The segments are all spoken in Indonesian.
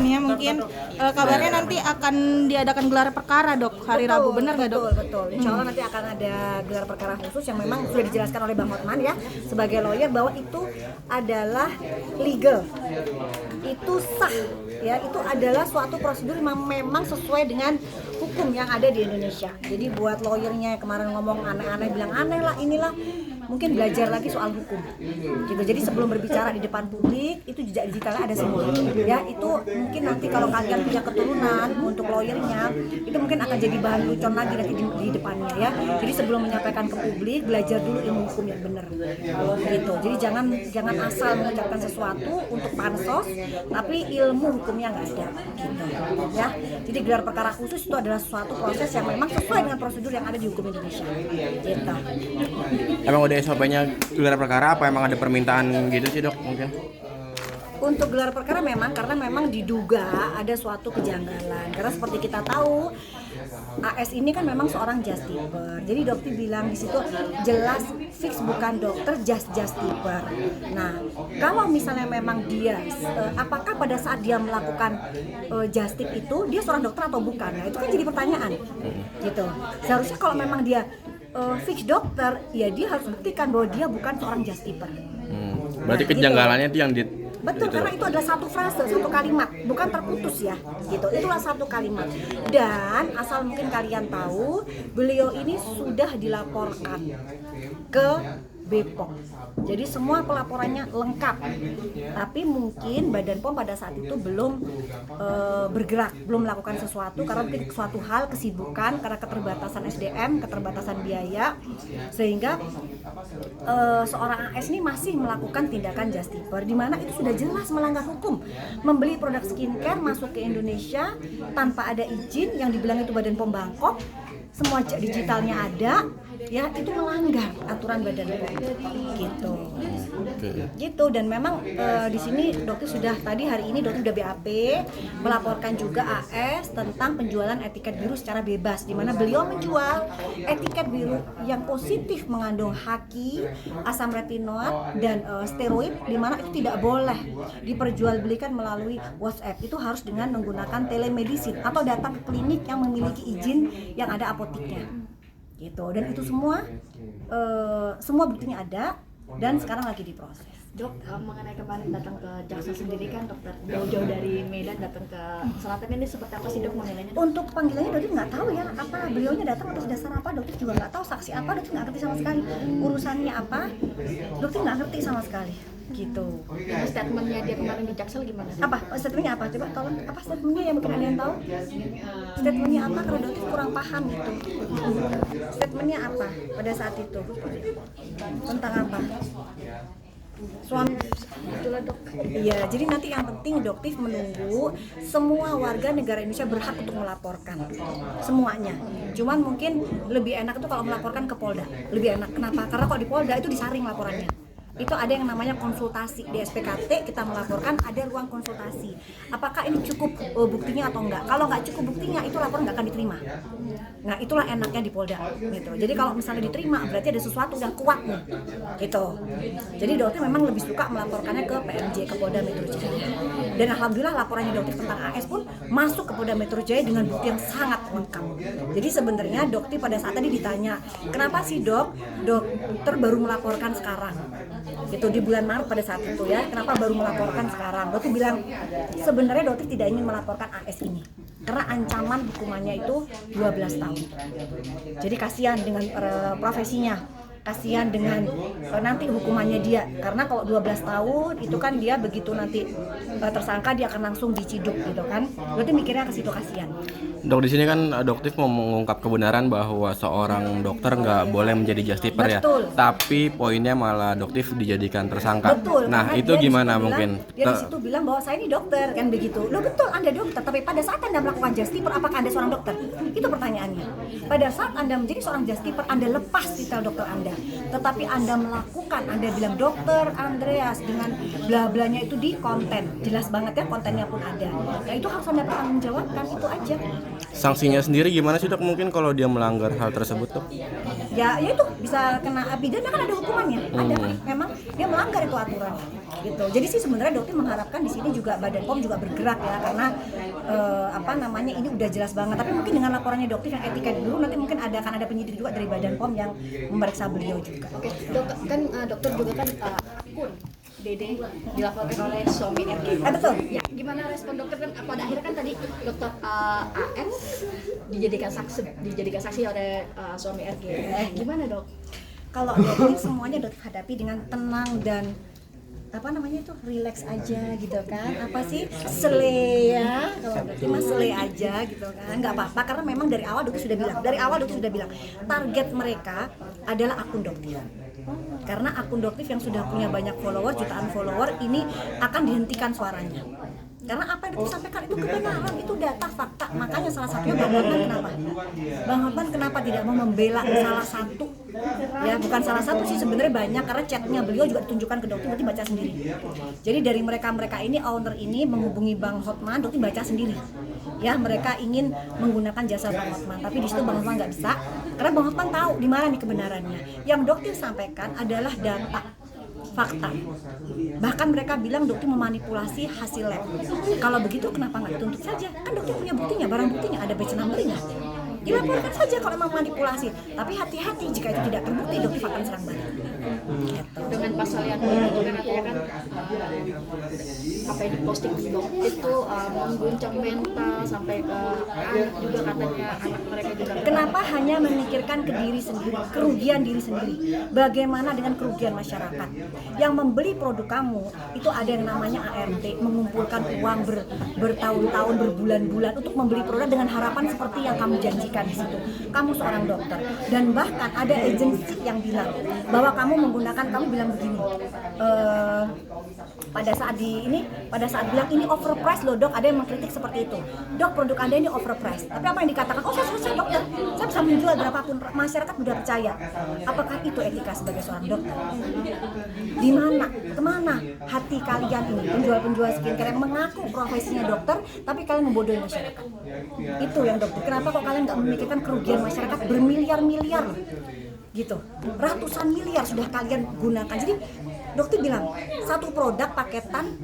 kan ya mungkin. Kabarnya nanti akan diadakan gelar perkara dok hari Rabu, benar nggak dok? Betul. Insya Allah nanti akan ada gelar perkara khusus yang memang sudah dijelaskan oleh Bang Hotman ya sebagai lawyer bahwa itu adalah legal, itu sah ya, itu adalah suatu prosedur yang memang sesuai dengan hukum yang ada di Indonesia. Jadi buat lawyernya yang kemarin ngomong aneh-aneh, bilang aneh lah inilah, mungkin belajar lagi soal hukum gitu. Jadi sebelum berbicara di depan publik itu jejak digitalnya ada semua ya. Itu mungkin nanti kalau kalian punya keturunan untuk lawyernya itu mungkin akan jadi bahan lucon lagi nanti di depannya ya. Jadi sebelum menyampaikan ke publik belajar dulu ilmu hukum yang benar gitu. Jadi jangan asal mengucapkan sesuatu untuk pansos tapi ilmu hukumnya nggak ada gitu ya. Jadi gelar perkara khusus itu adalah suatu proses yang memang sesuai dengan prosedur yang ada di hukum Indonesia gitu. Emang udah SOP-nya gelar perkara apa emang ada permintaan gitu sih dok mungkin? Untuk gelar perkara memang karena memang diduga ada suatu kejanggalan. Karena seperti kita tahu AS ini kan memang seorang justiper. Jadi dokter bilang di situ jelas fix bukan dokter justiper. Nah, kalau misalnya memang dia apakah pada saat dia melakukan justip itu dia seorang dokter atau bukan? Nah, itu kan jadi pertanyaan. Gitu. Seharusnya kalau memang dia fix dokter, ya dia harus buktikan bahwa dia bukan seorang justiper. Berarti kejanggalannya itu yang betul, karena itu adalah satu frase, satu kalimat, bukan terputus ya, gitu. Itulah satu kalimat. Dan asal mungkin kalian tahu, beliau ini sudah dilaporkan ke BPOM. Jadi semua pelaporannya lengkap. Tapi mungkin Badan POM pada saat itu belum bergerak, belum melakukan sesuatu karena mungkin suatu hal kesibukan karena keterbatasan SDM, keterbatasan biaya, sehingga seorang AS ini masih melakukan tindakan justiper di mana itu sudah jelas melanggar hukum. Membeli produk skincare masuk ke Indonesia tanpa ada izin yang dibilang itu Badan POM Bangkok, semua digitalnya ada, ya itu melanggar aturan Badan POM gitu. Gitu. Dan memang di sini dokter sudah tadi hari ini dokter sudah BAP melaporkan juga AS tentang penjualan etiket biru secara bebas, di mana beliau menjual etiket biru yang positif mengandung haki, asam retinoat dan steroid, di mana itu tidak boleh diperjualbelikan melalui WhatsApp. Itu harus dengan menggunakan telemedicine atau datang ke klinik yang memiliki izin yang ada apoteknya. Gitu. Dan itu semua buktinya ada dan sekarang lagi diproses. Dok, mengenai kemarin datang ke jaksa sendiri kan dokter jauh-jauh dari Medan datang ke Selatan, ini seperti apa sih dok menilainya? Untuk panggilannya dokter nggak tahu ya apa beliaunya datang atas dasar apa, dokter juga nggak tahu saksi apa, dokter nggak ngerti sama sekali urusannya apa, dokter nggak ngerti sama sekali gitu. Jadi statementnya dia kemarin di Jaksel gimana? Apa statementnya apa, coba tolong apa statementnya yang mungkin ada yang tahu statementnya apa, karena dokter kurang paham gitu. Statementnya apa pada saat itu tentang apa suami itulah dok. Iya, jadi nanti yang penting dokter menunggu semua warga negara Indonesia berhak untuk melaporkan semuanya. Cuman mungkin lebih enak itu kalau melaporkan ke Polda, lebih enak. Kenapa? Karena kalau di Polda itu disaring laporannya. Itu ada yang namanya konsultasi di SPKT, kita melaporkan ada ruang konsultasi. Apakah ini cukup buktinya atau enggak? Kalau nggak cukup buktinya, itu laporan nggak akan diterima. Nah, itulah enaknya di Polda, gitu. Jadi kalau misalnya diterima, berarti ada sesuatu yang kuat nih, gitu. Jadi dokter memang lebih suka melaporkannya ke PMJ, ke Polda Metro Jaya. Dan alhamdulillah laporannya dokter tentang AS pun masuk ke Polda Metro Jaya dengan bukti yang sangat lengkap. Jadi sebenarnya dokter pada saat tadi ditanya, kenapa sih dokter baru melaporkan sekarang? Gitu di bulan Maret pada saat itu ya, kenapa baru melaporkan sekarang? Dokter bilang sebenarnya dokter tidak ingin melaporkan AS ini karena ancaman hukumannya itu 12 tahun. Jadi kasihan dengan profesinya, kasihan dengan nanti hukumannya dia, karena kalau 12 tahun itu kan dia begitu nanti tersangka dia akan langsung diciduk gitu kan. Berarti mikirnya ke situ, kasihan. Dok, di sini kan dokter mau mengungkap kebenaran bahwa seorang dokter nggak boleh menjadi justiper ya. Tapi poinnya malah dokter dijadikan tersangka. Betul. Nah, itu gimana mungkin? Dia di situ bilang bahwa saya ini dokter kan begitu. Loh betul, Anda dokter, tapi pada saat Anda melakukan justiper apakah Anda seorang dokter? Itu pertanyaannya. Pada saat Anda menjadi seorang justiper, Anda lepas titel dokter Anda. Tetapi Anda melakukan, Anda bilang dokter Andreas dengan bla-blanya itu di konten. Jelas banget ya, kontennya pun ada. Nah, itu harus Anda pertanggungjawabkan, itu aja. Sanksinya sendiri gimana sih dok mungkin kalau dia melanggar hal tersebut dok? Ya itu bisa kena pidana, kan ada hukumannya. Ada, memang dia melanggar itu aturan. gitu. Jadi sih sebenarnya dokter mengharapkan di sini juga Badan POM juga bergerak ya, karena ini udah jelas banget. Tapi mungkin dengan laporannya dokter yang etika dulu, nanti mungkin akan ada penyidik juga dari Badan POM yang memeriksa beliau juga. Oke, dokter juga kan akun Dede dilaporkan oleh suami RG. Betul. Ya, gimana respon dokter kan pada akhirnya kan tadi dokter AN dijadikan saksi oleh suami RG. Gimana dok? Kalau dokter semuanya dokter hadapi dengan tenang dan relax aja gitu kan, selei ya, kalau dokter mah selei aja gitu kan, nggak apa-apa karena memang dari awal dokter sudah bilang target mereka adalah akun dokter. Karena akun dokter yang sudah punya banyak follower, jutaan follower ini akan dihentikan suaranya. Karena apa yang dokter sampaikan itu kebenaran, itu data fakta. Makanya salah satunya Bang Hotman kenapa tidak mau membela salah satu? Ya bukan salah satu sih, sebenarnya banyak, karena chatnya beliau juga ditunjukkan ke dokter, dokter baca sendiri. Jadi dari mereka ini, owner ini menghubungi Bang Hotman, dokter baca sendiri. Ya mereka ingin menggunakan jasa Bang Hotman, tapi di situ Bang Hotman nggak bisa, karena Bang Hotman tahu di mana nih kebenarannya. Yang dokter sampaikan adalah data fakta. Bahkan mereka bilang dokter memanipulasi hasil lab. Kalau begitu kenapa nggak dituntut saja? Kan dokter punya buktinya, barang buktinya, ada batch number-nya. Dilaporkan saja kalau memang manipulasi. Tapi hati-hati, jika itu tidak terbukti, dokter akan serang balik. Dengan pasal yang itu kan artinya kan apa yang diposting di dokter itu mengguncang mental sampai ke anak juga, katanya anak mereka juga. Kenapa hanya memikirkan ke diri sendiri, kerugian diri sendiri? Bagaimana dengan kerugian masyarakat? Yang membeli produk kamu itu ada yang namanya ART, mengumpulkan uang bertahun-tahun, berbulan-bulan untuk membeli produk dengan harapan seperti yang kamu janjikan di situ. Kamu seorang dokter, dan bahkan ada agensi yang bilang bahwa kamu bilang begini, pada saat bilang ini overpriced loh dok, ada yang mengkritik seperti itu. Dok, produk Anda ini overpriced. Tapi apa yang dikatakan? Oh saya selesai dokter, saya bisa menjual berapapun, masyarakat sudah percaya. Apakah itu etika sebagai seorang dokter? Di mana, kemana hati kalian ini, penjual-penjual skincare yang mengaku profesinya dokter, tapi kalian membodohi masyarakat? Itu yang dokter. Kenapa kok kalian nggak memikirkan kerugian masyarakat bermiliar-miliar gitu, ratusan miliar sudah kalian gunakan. Jadi dokter bilang satu produk paketan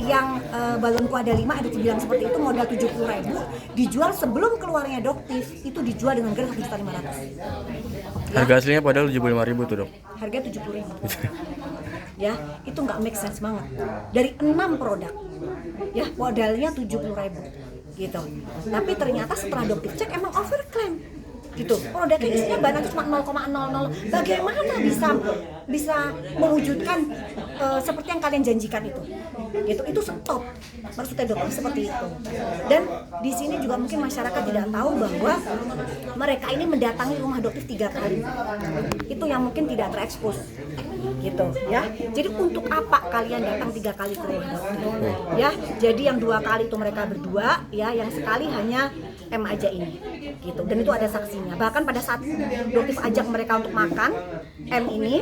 yang balonku ada 5, ada bilang seperti itu, modal 70.000, dijual sebelum keluarnya dokter itu dijual dengan harga 1.500.000. Harga aslinya padahal 75.000 tuh dok. Harga 70.000. Ya, itu nggak make sense banget. Dari 6 produk, ya modalnya 70.000 gitu. Tapi ternyata setelah dokter cek emang overclaim. Gitu. Produknya isinya bahannya cuma 0,00. Bagaimana bisa mewujudkan seperti yang kalian janjikan itu? Gitu. Itu stop. Maksudnya dokter seperti itu. Dan di sini juga mungkin masyarakat tidak tahu bahwa mereka ini mendatangi rumah dokter 3 kali. Itu yang mungkin tidak terekspos. Gitu ya. Jadi untuk apa kalian datang 3 kali ke rumah dokter? Ya. Jadi yang 2 kali itu mereka berdua, ya, yang sekali hanya M aja ini. Gitu. Dan itu ada saksinya. Bahkan pada saat dokter ajak mereka untuk makan M ini,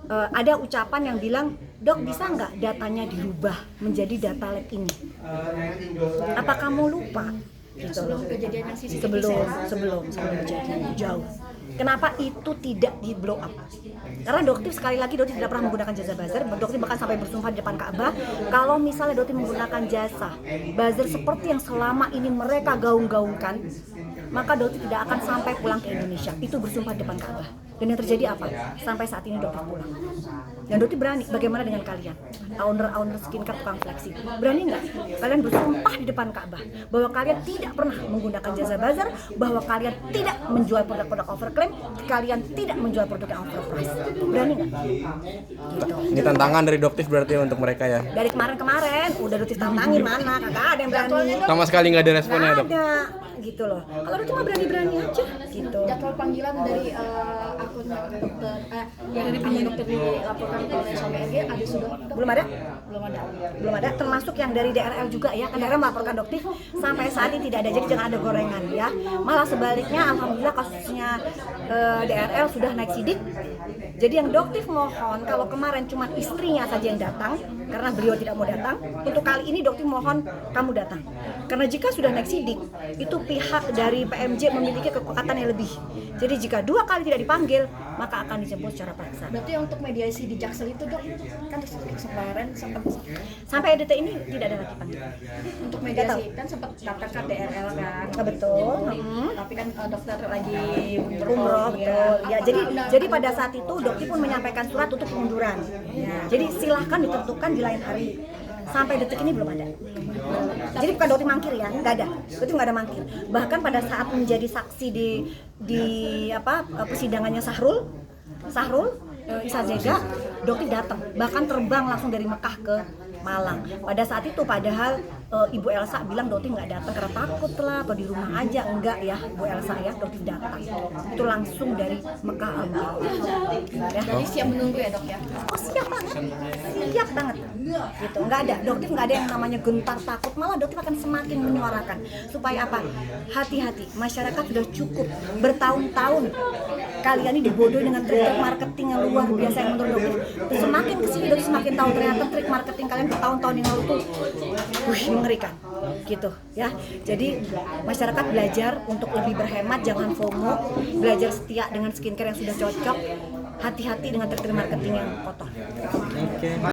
ada ucapan yang bilang, dok bisa nggak datanya dirubah menjadi data lab ini? Apa kamu lupa? Gitu. Sebelum kejadian yang sebelum kejadian jauh. Kenapa itu tidak di blow up? Karena dokter sekali lagi dokter tidak pernah menggunakan jasa buzzer. Dokter bahkan sampai bersumpah di depan Ka'bah, kalau misalnya dokter menggunakan jasa buzzer seperti yang selama ini mereka gaung-gaungkan, maka dokter tidak akan sampai pulang ke Indonesia. Itu bersumpah di depan Ka'bah. Dan yang terjadi apa? Sampai saat ini dokter pulang. Dan dokter berani. Bagaimana dengan kalian? Owner skincare tukang flexi. Berani nggak? Kalian bersumpah di depan Ka'bah bahwa kalian tidak pernah menggunakan jasa buzzer, bahwa kalian tidak menjual produk-produk overclaim, kalian tidak menjual produk yang overprice. Berani nggak? Gitu. Ini tantangan dari dokter berarti untuk mereka ya? Dari kemarin udah dokter tantangin, mana? Kagak ada yang berani. Sama sekali nggak ada responnya dok? Ada. Gitu loh. Kalau dokter mah berani-berani aja. Gitu. Jadwal panggilan dari akun dokter yang dari dokter dilaporkan oleh suami RG ada sudah? Belum ada. Belum ada. Termasuk yang dari DRL juga ya. Kan DRL melaporkan dokter sampai saat ini tidak ada, jadi jangan ada gorengan ya. Malah sebaliknya alhamdulillah kasusnya DRL sudah naik sidik Jadi yang doktif mohon kalau kemarin cuma istrinya saja yang datang karena beliau tidak mau datang, untuk kali ini doktif mohon kamu datang. Karena jika sudah naik sidik, itu pihak dari PMJ memiliki kekuatan yang lebih. Jadi jika 2 kali tidak dipanggil, maka akan dijemput secara paksa. Berarti untuk mediasi di Jaksel itu dok, kan kemarin sempat Sampai detik ini tidak ada lagi panggilan. untuk mediasi kan sempat datang ke DRL kan. Betul. Tapi kan dokter lagi Umroh, betul. Ya, jadi pada saat itu dokter pun menyampaikan surat untuk pengunduran. Ya, jadi silahkan ditentukan di lain hari. Sampai detik ini belum ada. Jadi bukan dokter mangkir ya, nggak ada. Dokter nggak ada mangkir. Bahkan pada saat menjadi saksi di persidangannya Sahrul Isa Zega, dokter datang. Bahkan terbang langsung dari Mekah ke Malang. Pada saat itu padahal Ibu Elsa bilang dokter nggak datang karena takut lah atau di rumah aja. Enggak ya Ibu Elsa ya, dokter datang. Itu langsung dari Mekah ya. Jadi siap menunggu ya dok ya. Oh siap banget gitu. Nggak ada dokter, nggak ada yang namanya gentar takut, malah dokter akan semakin menyuarakan supaya apa, hati-hati, masyarakat sudah cukup bertahun-tahun kalian ini dibodohi dengan trik marketing yang luar biasa yang menurut dokter. Semakin kesini dokter semakin tahu ternyata trik marketing kalian bertahun-tahun yang lalu tuh mengerikan gitu ya. Jadi masyarakat belajar untuk lebih berhemat, jangan FOMO, belajar setia dengan skincare yang sudah cocok, hati-hati dengan trik marketing yang kotor.